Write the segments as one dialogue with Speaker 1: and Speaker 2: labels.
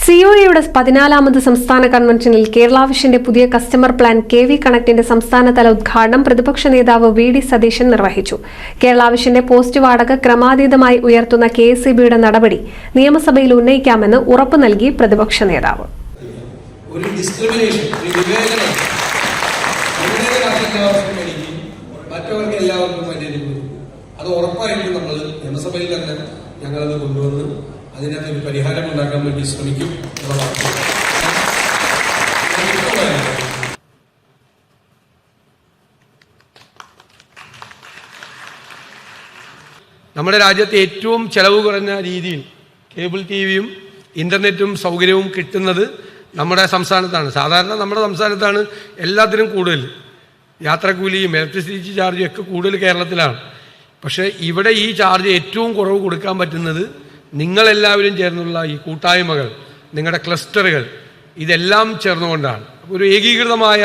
Speaker 1: സിഒഎയുടെ 14ാമത് സംസ്ഥാന കൺവെൻഷനിൽ കേരള വിഷന്റെ പുതിയ കസ്റ്റമർ പ്ലാൻ KV കണക്റ്റിന്റെ സംസ്ഥാനതല ഉദ്ഘാടനം പ്രതിപക്ഷ നേതാവ് VD സതീശൻ നിർവഹിച്ചു. കേരള വിഷന്റെ പോസ്റ്റ് വാടക ക്രമാതീതമായി ഉയർത്തുന്ന KSEBയുടെ നടപടി നിയമസഭയിൽ ഉന്നയിക്കാമെന്ന് ഉറപ്പു നൽകി പ്രതിപക്ഷ നേതാവ്.
Speaker 2: ഞങ്ങളത് കൊണ്ടുവന്ന് അതിനകത്ത് പരിഹാരം ഉണ്ടാക്കാൻ വേണ്ടി ശ്രമിക്കും. നമ്മുടെ രാജ്യത്തെ ഏറ്റവും ചെലവ് കുറഞ്ഞ രീതിയിൽ കേബിൾ TVയും ഇന്റർനെറ്റും സൗകര്യവും കിട്ടുന്നത് നമ്മുടെ സംസ്ഥാനത്താണ്. സാധാരണ നമ്മുടെ സംസ്ഥാനത്താണ് എല്ലാത്തിനും കൂടുതൽ. യാത്രാക്കൂലിയും ഇലക്ട്രിസിറ്റി ചാർജും ഒക്കെ കൂടുതൽ കേരളത്തിലാണ്. പക്ഷേ ഇവിടെ ഈ ചാർജ് ഏറ്റവും കുറവ് കൊടുക്കാൻ പറ്റുന്നത് നിങ്ങളെല്ലാവരും ചേർന്നുള്ള ഈ കൂട്ടായ്മകൾ, നിങ്ങളുടെ ക്ലസ്റ്ററുകൾ, ഇതെല്ലാം ചേർന്നുകൊണ്ടാണ്. ഒരു ഏകീകൃതമായ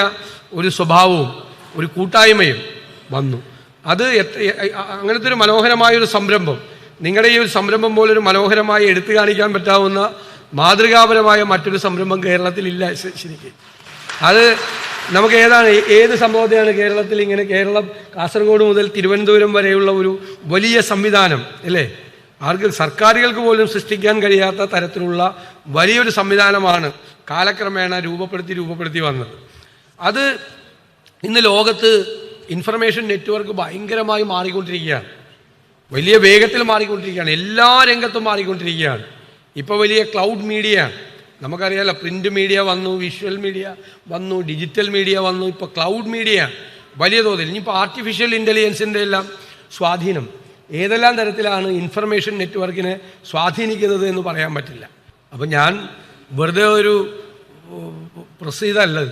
Speaker 2: ഒരു സ്വഭാവവും ഒരു കൂട്ടായ്മയും വന്നു. അത് അങ്ങനത്തെ ഒരു മനോഹരമായൊരു സംരംഭം, നിങ്ങളുടെ ഈ ഒരു സംരംഭം പോലൊരു മനോഹരമായി എടുത്തു കാണിക്കാൻ പറ്റാവുന്ന മാതൃകാപരമായ മറ്റൊരു സംരംഭം കേരളത്തിലില്ല. ശരിക്കും അത് നമുക്ക് ഏത് സംഭവത്തെയാണ് കേരളത്തിൽ ഇങ്ങനെ കാസർഗോഡ് മുതൽ തിരുവനന്തപുരം വരെയുള്ള ഒരു വലിയ സംവിധാനം അല്ലേ, സർക്കാരുകൾക്ക് പോലും സൃഷ്ടിക്കാൻ കഴിയാത്ത തരത്തിലുള്ള വലിയൊരു സംവിധാനമാണ് കാലക്രമേണ രൂപപ്പെടുത്തി വന്നത്. അത് ഇന്ന് ലോകത്ത് ഇൻഫർമേഷൻ നെറ്റ്വർക്ക് ഭയങ്കരമായി മാറിക്കൊണ്ടിരിക്കുകയാണ്, വലിയ വേഗത്തിൽ മാറിക്കൊണ്ടിരിക്കുകയാണ്, എല്ലാ രംഗത്തും മാറിക്കൊണ്ടിരിക്കുകയാണ്. ഇപ്പോൾ വലിയ ക്ലൗഡ് മീഡിയ, നമുക്കറിയാലോ, പ്രിന്റ് മീഡിയ വന്നു, വിഷ്വൽ മീഡിയ വന്നു, ഡിജിറ്റൽ മീഡിയ വന്നു, ഇപ്പോൾ ക്ലൗഡ് മീഡിയ വലിയ തോതിൽ. ഇനിയിപ്പോൾ ആർട്ടിഫിഷ്യൽ ഇൻ്റലിജൻസിൻ്റെ എല്ലാം സ്വാധീനം ഏതെല്ലാം തരത്തിലാണ് ഇൻഫർമേഷൻ നെറ്റ്വർക്കിനെ സ്വാധീനിക്കുന്നത് എന്ന് പറയാൻ പറ്റില്ല. അപ്പം ഞാൻ വെറുതെ ഒരു പ്രസിദ്ധമല്ലത്,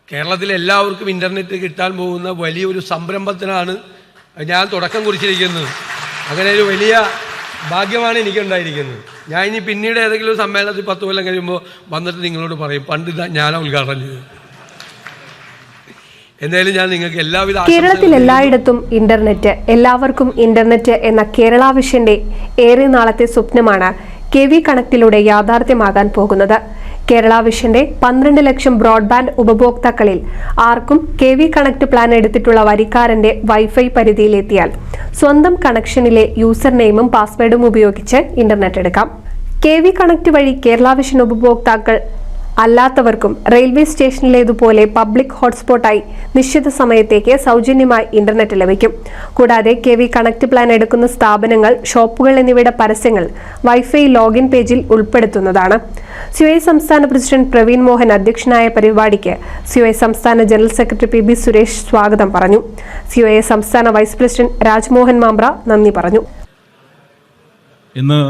Speaker 2: കേരളത്തിലെ എല്ലാവർക്കും ഇൻ്റർനെറ്റ് കിട്ടാൻ പോകുന്ന വലിയൊരു സംരംഭത്തിനാണ് ഞാൻ തുടക്കം കുറിച്ചിരിക്കുന്നത്. അങ്ങനെ ഒരു വലിയ ഭാഗ്യമാണ് എനിക്കുണ്ടായിരിക്കുന്നത്. ഞാൻ ഇനി പിന്നീട് ഏതെങ്കിലും ഒരു സമ്മേളനത്തിൽ 10 കൊല്ലം കഴിയുമ്പോൾ വന്നിട്ട് നിങ്ങളോട് പറയും പണ്ട് ഞാനാണ് ഉദ്ഘാടനം ചെയ്തത്. എന്തായാലും ഞാൻ നിങ്ങൾക്ക് എല്ലാവിധ.
Speaker 1: കേരളത്തിൽ എല്ലായിടത്തും ഇന്റർനെറ്റ്, എല്ലാവർക്കും ഇന്റർനെറ്റ് എന്ന കേരള വിഷന്റെ ഏറെ നാളത്തെ സ്വപ്നമാണ് KV കണക്റ്റിലൂടെ യാഥാർത്ഥ്യമാകാൻ പോകുന്നത്. കേരള വിഷന്റെ 12 ലക്ഷം ബ്രോഡ്ബാൻഡ് ഉപഭോക്താക്കളിൽ ആർക്കും KV കണക്ട് പ്ലാൻ എടുത്തിട്ടുള്ള വരിക്കാരന്റെ വൈഫൈ പരിധിയിലെത്തിയാൽ സ്വന്തം കണക്ഷനിലെ യൂസർ നെയിമും പാസ്വേഡും ഉപയോഗിച്ച് ഇന്റർനെറ്റ് എടുക്കാം. KV കണക്ട് വഴി കേരള വിഷൻ ഉപഭോക്താക്കൾ അല്ലാത്തവർക്കും റെയിൽവേ സ്റ്റേഷനിലേതുപോലെ പബ്ലിക് ഹോട്ട്സ്പോട്ടായി നിശ്ചിത സമയത്തേക്ക് സൗജന്യമായി ഇന്റർനെറ്റ് ലഭിക്കും. കൂടാതെ KV കണക്ട് പ്ലാൻ എടുക്കുന്ന സ്ഥാപനങ്ങൾ, ഷോപ്പുകൾ എന്നിവയുടെ പരസ്യങ്ങൾ വൈഫൈ ലോഗിൻ പേജിൽ ഉൾപ്പെടുത്തുന്നതാണ്. COA സംസ്ഥാന പ്രസിഡന്റ് പ്രവീൺ മോഹൻ അധ്യക്ഷനായ പരിപാടിക്ക് COA സംസ്ഥാന ജനറൽ സെക്രട്ടറി PB സുരേഷ് സ്വാഗതം പറഞ്ഞു. COA സംസ്ഥാന വൈസ് പ്രസിഡന്റ് രാജ്മോഹൻ മാമ്പ്ര നന്ദി പറഞ്ഞു.
Speaker 3: ഇന്ന്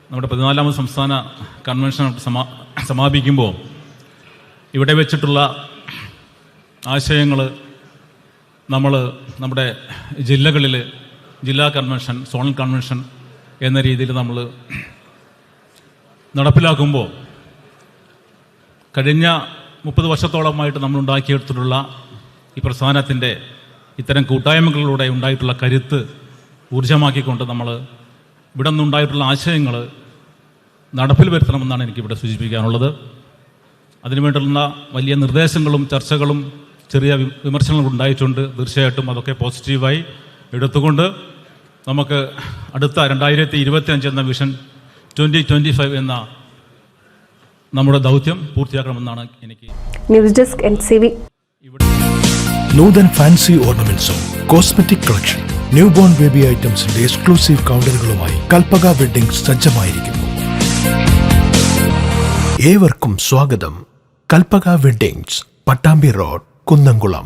Speaker 3: നമ്മുടെ 14ാമത് സംസ്ഥാന കൺവെൻഷൻ സമാപിക്കുമ്പോൾ ഇവിടെ വെച്ചിട്ടുള്ള ആശയങ്ങൾ നമ്മുടെ ജില്ലകളിൽ ജില്ലാ കൺവെൻഷൻ, സോണൽ കൺവെൻഷൻ എന്ന രീതിയിൽ നമ്മൾ നടപ്പിലാക്കുമ്പോൾ കഴിഞ്ഞ 30 വർഷത്തോളമായിട്ട് നമ്മൾ ഉണ്ടാക്കിയെടുത്തിട്ടുള്ള ഈ പ്രസ്ഥാനത്തിൻ്റെ ഇത്തരം കൂട്ടായ്മകളിലൂടെ ഉണ്ടായിട്ടുള്ള കരുത്ത് ഊർജ്ജമാക്കിക്കൊണ്ട് നമ്മൾ ഇവിടെ നിന്നുണ്ടായിട്ടുള്ള ആശയങ്ങൾ നടപ്പിൽ വരുത്തണമെന്നാണ് എനിക്കിവിടെ സൂചിപ്പിക്കാനുള്ളത്. അതിനുവേണ്ടുള്ള വലിയ നിർദ്ദേശങ്ങളും ചർച്ചകളും ചെറിയ വിമർശനങ്ങളും ഉണ്ടായിട്ടുണ്ട്. തീർച്ചയായിട്ടും അതൊക്കെ പോസിറ്റീവായി എടുത്തുകൊണ്ട് നമുക്ക് അടുത്ത 2025 എന്ന വിഷൻ 2025 എന്ന നമ്മുടെ ദൗത്യം പൂർത്തിയാക്കണമെന്നാണ് എനിക്ക്.
Speaker 1: News desk NCV.
Speaker 4: Nutan fancy ഓർണമെന്റ്സും cosmetic collection, new born baby ഐറ്റംസിന്റെ എക്സ്ക്ലൂസീവ് കൗണ്ടറുകളുമായി കൽപ്പക വെഡ്ഡിംഗ്സ് സജ്ജമായിരിക്കുന്നു. ഏവർക്കും സ്വാഗതം. Kalpaka weddings, Pattambi road, Kunnamkulam.